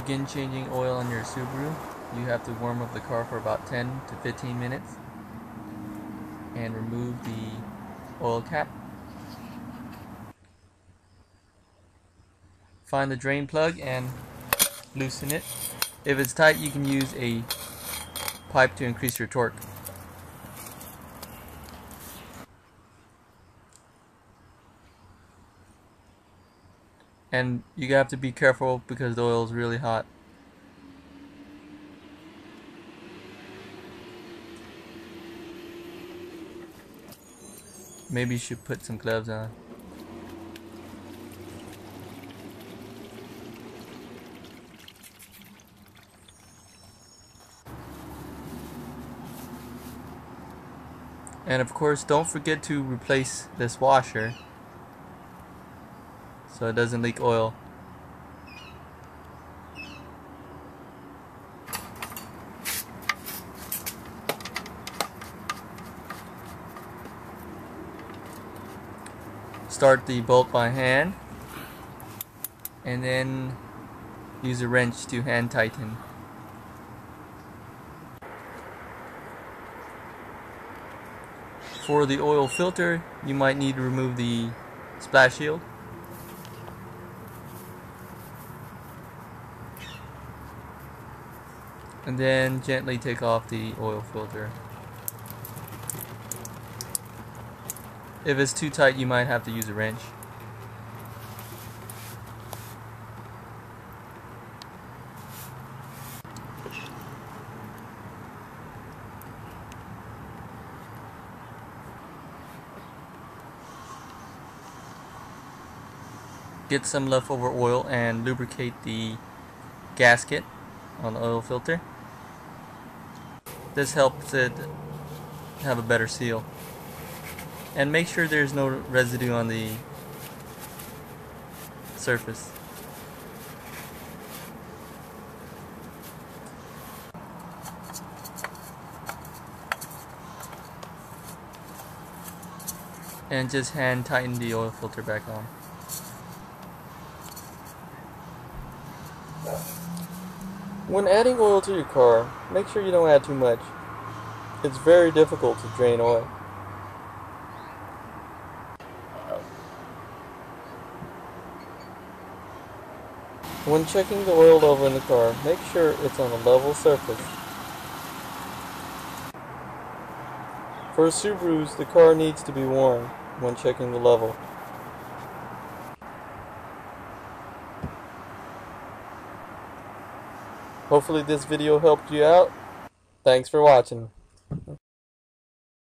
begin changing oil on your Subaru, you have to warm up the car for about 10 to 15 minutes and remove the oil cap. Find the drain plug and loosen it. If it's tight, you can use a pipe to increase your torque. And you have to be careful because the oil is really hot. Maybe you should put some gloves on. And of course, don't forget to replace this washer so it doesn't leak oil. Start the bolt by hand and then use a wrench to hand tighten. For the oil filter, you might need to remove the splash shield. And then gently take off the oil filter. If it's too tight, you might have to use a wrench. Get some leftover oil and lubricate the gasket on the oil filter. This helps it have a better seal. And make sure there's no residue on the surface. And just hand tighten the oil filter back on. When adding oil to your car, make sure you don't add too much. It's very difficult to drain oil. When checking the oil level in the car, make sure it's on a level surface. For Subarus, the car needs to be warm when checking the level. Hopefully this video helped you out. Thanks for watching.